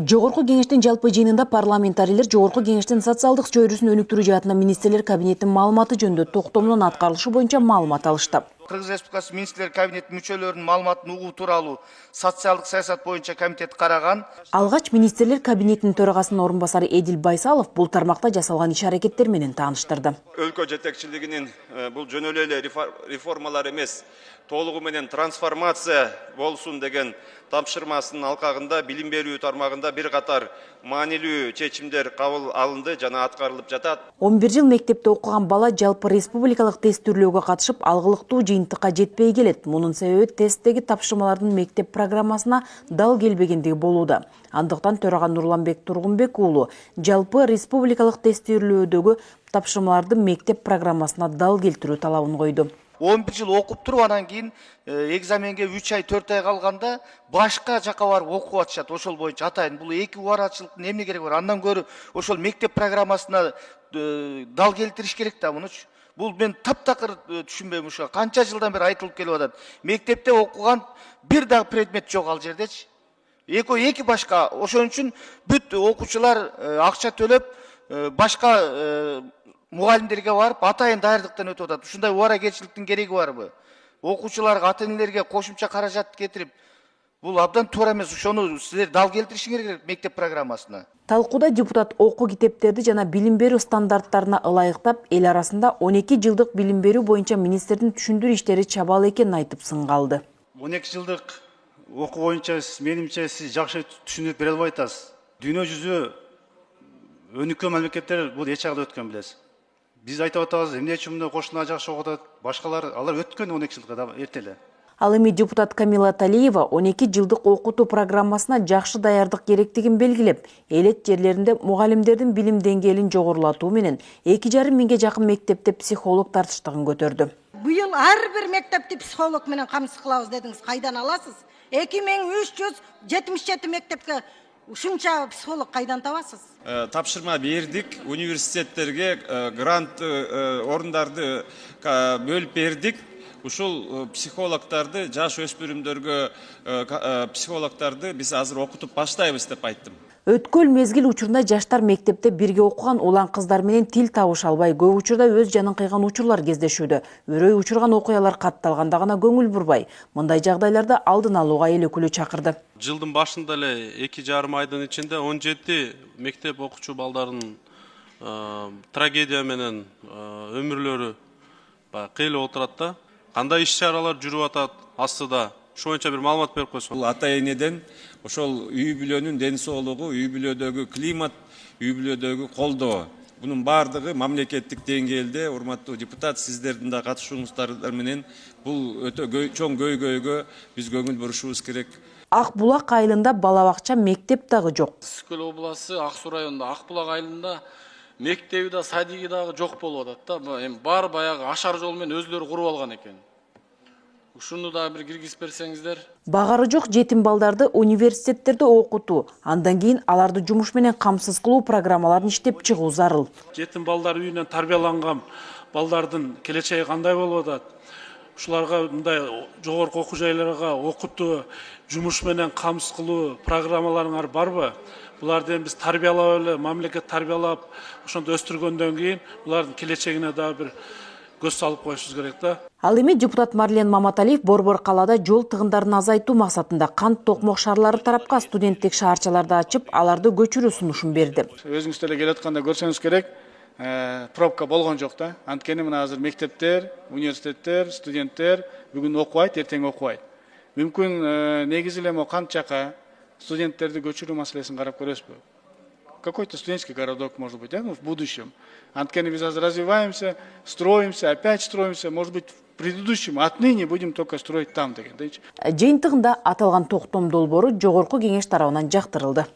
Жогорку кеңештин жалпы жыйынында парламентарийлер Жогорку кеңештин социалдык чөйрөсүн өнүктүрүү жаатында министрлер кабинетинин маалыматы жөнүндө токтомдун аткарылышы боюнча маалымат алышты. Кыргыз Республикасы министрлер кабинети мүчөлөрүнүн маалыматын угуу тууралуу социалдык саясат боюнча комитет караган. Алгач министрлер кабинетинин төрагасынын орун басары Эдил Байсалов бул тармакта жасалган иш-аракеттер менен тааныштырды. Өлкө жетекчилигинин бул жөнөлүү эле реформалар эмес, толугу менен трансформация болсун деген тапшырмасынын алкагында билим берүү тармагында бир катар маанилүү чечимдер кабыл алынды жана аткарылып жатат. 11 жыл мектепте окуган бала жалпы республикалык тесттөөлөөгө катышып алгылыктуу жыйынтыкка жетпей келет. Мунун себеби тесттеги тапшырмалардын мектеп программасына дал келбегендиги болууда. Андыктан төрага Нурланбек Тургунбек уулу жалпы республикалык тесттөөлөөдөгү тапшырмаларды мектеп программасына дал келтирүү талабын койду. 11 жыл окуп туруп анан кийин экзаменге 3 ай 4 ай калганда башка жака барып окуп атышат. Ошол боюнча атайын бул эки убарачылыктын эмне кереги бар? Андан көрү ошол мектеп программасына дал келтириш керек да мунучу. Бул мен таптакыр түшүнбөйм, ушу канча жылдан бери айтылып келип атат. Мектепте окуган бир дагы предмет жок ал жердечи. Эки башка. Ошон үчүн бүт окуучулар акча төлөп башка мугалимдерге барып атайын даярдыктан өтүп атат. Ушундай убаракерчиликтин кереги барбы? Окуучуларга, ата-энелерге кошумча каражат кетирип, бул абдан туура эмес. Ошону силер дал келтиришиңер керек мектеп программасына. Талкууда депутат окуу китептерди жана билим берүү стандарттарына ылайыктап, эл арасында 12 жылдык билим берүү боюнча министрдин түшүндүрүү иштери чабал экенин айтып сынга алды. 12 жылдык окуу боюнча менимче сиз жакшы түшүндүрүп бере албай атасыз. Дүйнө жүзү өнүккөн мамлекеттер бул эч жагда өткөн билесиз. Биз айтып атабыз, эмне үчүн мындай кошуналар жакшы окуп атат, башкалар алар өткөн 12 жылга эрте эле. Ал эми депутат Камила Талиева 12 жылдык окутуу программасына жакшы даярдык керектигин белгилеп, элет жерлеринде мугалимдердин билим деңгээлин жогорулатуу менен 2,5 миңге жакын мектепте психолог тартыштыгын көтөрдү. Быйыл ар бир мектепти психолог менен камсыз кылабыз дедиңиз, кайдан аласыз? 2377 мектепке ушунча психолог кайдан табасыз? Тапшырма бердик, университеттерге грант орундарды бөлүп бердик. Ушул психологдарды, жаш өспүрүмдөргө психологдарды биз азыр окутуп баштайбыз деп айттым. Өткөл мезгил учурунда жаштар мектепте бирге окуган улан кыздар менен тил табыша албай, көп учурда өз жанын кыйган учурлар кездешүүдө. Өрөй учурган окуялар катталганда гана көңүл бурбай. Мындай жагдайларда алдын алууга эл өкүлү чакырды. Жылдын башында эле 2,5 айдын ичинде 17 мектеп окуучу балдардын трагедия менен өмүрлөрү кыйылып отурат да. Кандай иш-чаралар жүрүп атат астыда? Ошо боюнча бир маалымат берип койсоң. Бул ата-энеден ошол үй бүлөнүн ден соолугу, үй бүлөдөгү климат, үй бүлөдөгү колдоо. Бунун бардыгы мамлекеттик деңгээлде, урматтуу депутат, сиздердин да катышуңуздар менен бул өтө чоң көйгөйгө биз көңүл бурушубуз керек. Ак Булак айылында бала бакча, мектеп дагы жок. Ысык көл областы Ак Суу районунда Ак Булак айылында мектеби да, садиги дагы жок болуп атат да. Эми бар баягы ашар жол менен өзлөрү куруп алган экен. Ушуну да бир киргизип берсеңиздер. Багары жок жетим балдарды университеттерде окутуу, андан кийин аларды жумуш менен камсыз кылуу программаларын иштеп чыгуу зарыл. Жетим балдар үйүнөн тарбияланган балдардын келечеги кандай болуп атат? Ушуларга мындай жогорку окуу жайларга окутуу, жумуш менен камсыз кылуу программаларыңар барбы? Буларды биз тарбиялап эле, мамлекет тарбиялап, ошондо өстүргөндөн кийин булардын келечегине да бир көз салып коюшубуз керек да. Ал эми депутат Марлен Маматалиев Борбор калаада жол тыгындарын азайтуу максатында кант токмок шаарлары тарапка студенттик шаарчаларды ачып, аларды көчүрүү сунушун берди. Өзүңүз деле келе атканда көрсөңүз керек, пробка болгон жок да. Анткени мына азыр мектептер, университеттер, студенттер бүгүн окубайт, эртең окубайт. Мүмкүн негизи эле могу кант жака студенттерди көчүрүү маселесин карап көрөсүзбү? Какой-то студенческий городок, может быть, в будущем. Анткени биз азыр развиваемся, строимся, опять строимся, может быть, в предыдущем, отныне будем только строить там деген. Жыйынтыгында аталган токтом долбоору жогорку кеңеш тарабынан жактырылды.